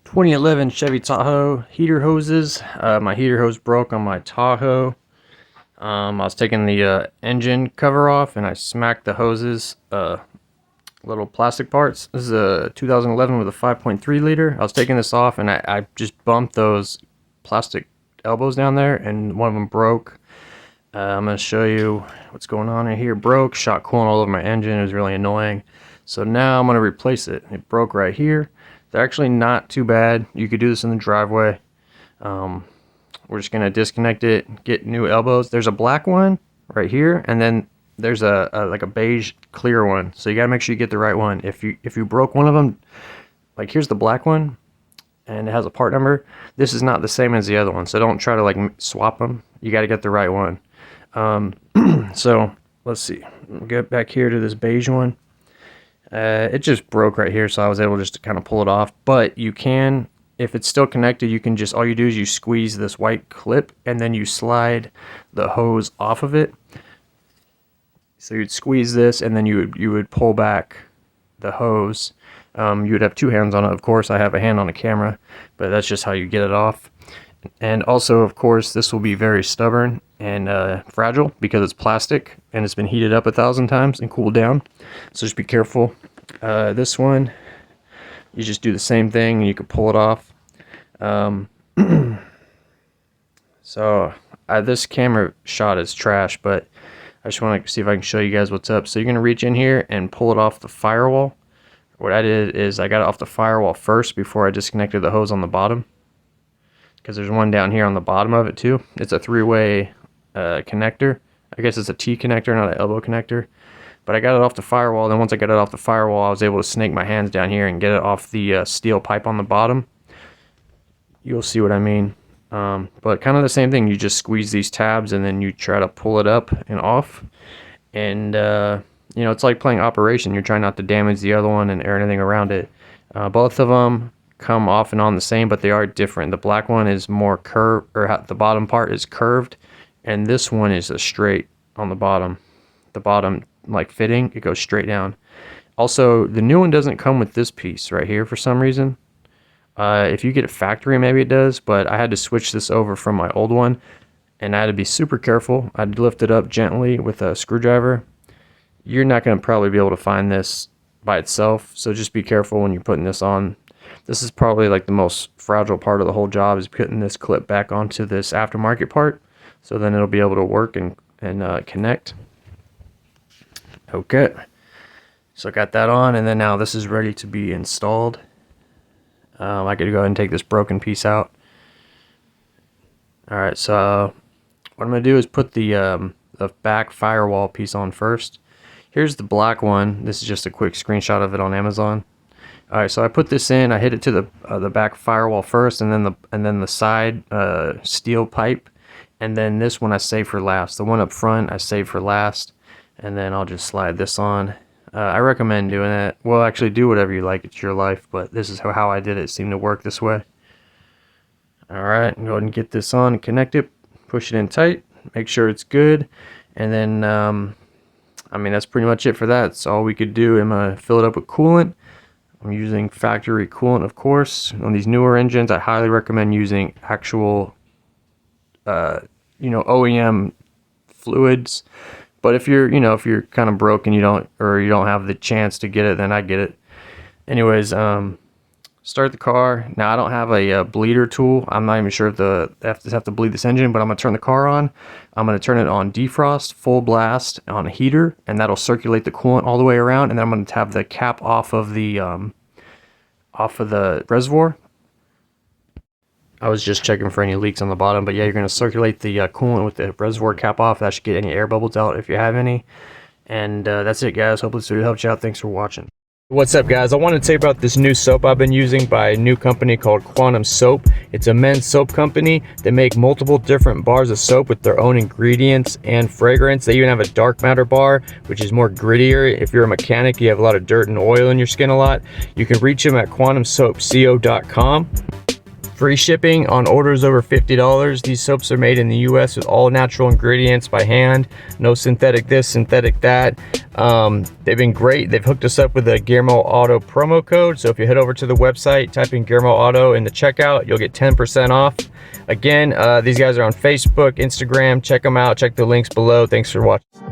2011 Chevy Tahoe heater hoses. My heater hose broke on my Tahoe. I was taking the engine cover off and I smacked the hoses, little plastic parts. This is a 2011 with a 5.3 liter. I was taking this off and I just bumped those plastic elbows down there and one of them broke. I'm going to show you what's going on right here. Broke, shot coolant all over my engine. It was really annoying. So now I'm going to replace it. It broke right here. They're actually not too bad. You could do this in the driveway. We're just going to disconnect it, get new elbows. There's a black one right here, and then there's a like a beige clear one. So you got to make sure you get the right one. If you broke one of them, like here's the black one, and it has a part number. This is not the same as the other one, so don't try to like swap them. You got to get the right one. So let's see. We'll get back here to this beige one. It just broke right here, so I was able just to kind of pull it off. But you can, if it's still connected, you can just, all you do is you squeeze this white clip and then you slide the hose off of it. So you'd squeeze this and then you would pull back the hose. You would have two hands on it, of course. I have a hand on the camera, but that's just how you get it off. And also, of course, this will be very stubborn and fragile because it's plastic and it's been heated up 1,000 times and cooled down. So just be careful. This one, you just do the same thing and you can pull it off. So this camera shot is trash, but I just want to see if I can show you guys what's up. So you're going to reach in here and pull it off the firewall. What I did is I got it off the firewall first before I disconnected the hose on the bottom, because there's one down here on the bottom of it too. It's a three-way connector. I guess it's a T connector, not an elbow connector. But I got it off the firewall. Then once I got it off the firewall, I was able to snake my hands down here and get it off the steel pipe on the bottom. You'll see what I mean. But kind of the same thing. You just squeeze these tabs and then you try to pull it up and off. And you know, it's like playing Operation. You're trying not to damage the other one and anything around it. Both of them come off and on the same, but they are different. The black one is more curved, or the bottom part is curved, and this one is a straight on the bottom. The bottom, like fitting, it goes straight down. Also, the new one doesn't come with this piece right here for some reason. If you get it factory, maybe it does, but I had to switch this over from my old one, and I had to be super careful. I'd lift it up gently with a screwdriver. You're not going to probably be able to find this by itself, so just be careful when you're putting this on. This is probably like the most fragile part of the whole job, is putting this clip back onto this aftermarket part, so then it'll be able to work and connect. Okay, so I got that on, and then now this is ready to be installed. I could go ahead and take this broken piece out. Alright, so what I'm going to do is put the back firewall piece on first. Here's the black one. This is just a quick screenshot of it on Amazon. Alright, so I put this in. I hit it to the back firewall first, and then the side steel pipe, and then this one I save for last. The one up front I save for last, and then I'll just slide this on. I recommend doing that. Well, actually, do whatever you like. It's your life, but this is how I did it. It seemed to work this way. Alright, go ahead and get this on and connect it. Push it in tight. Make sure it's good. And then, I mean, that's pretty much it for that. That's all we could do. I'm going to fill it up with coolant. I'm using factory coolant, of course. On these newer engines, I highly recommend using actual, you know, OEM fluids. But if you're, you know, if you're kind of broke and you don't have the chance to get it, then I get it. Anyways, start the car. Now I don't have a bleeder tool. I'm not even sure if I have to bleed this engine, but I'm gonna turn the car on. I'm gonna turn it on defrost, full blast on a heater, and that'll circulate the coolant all the way around. And then I'm gonna have the cap off of the reservoir. I was just checking for any leaks on the bottom, but yeah, you're gonna circulate the coolant with the reservoir cap off. That should get any air bubbles out if you have any. And that's it, guys. Hopefully this video helped you out. Thanks for watching. What's up, guys? I want to tell you about this new soap I've been using by a new company called Quantum Soap. It's a men's soap company. They make multiple different bars of soap with their own ingredients and fragrance. They even have a dark matter bar, which is more grittier. If you're a mechanic, you have a lot of dirt and oil in your skin a lot, you can reach them at quantumsoapco.com. Free shipping on orders over $50. These soaps are made in the US with all natural ingredients by hand. No synthetic this, synthetic that. They've been great. They've hooked us up with a GearmoAuto promo code. So if you head over to the website, type in GearmoAuto in the checkout, you'll get 10% off. Again, these guys are on Facebook, Instagram. Check them out. Check the links below. Thanks for watching.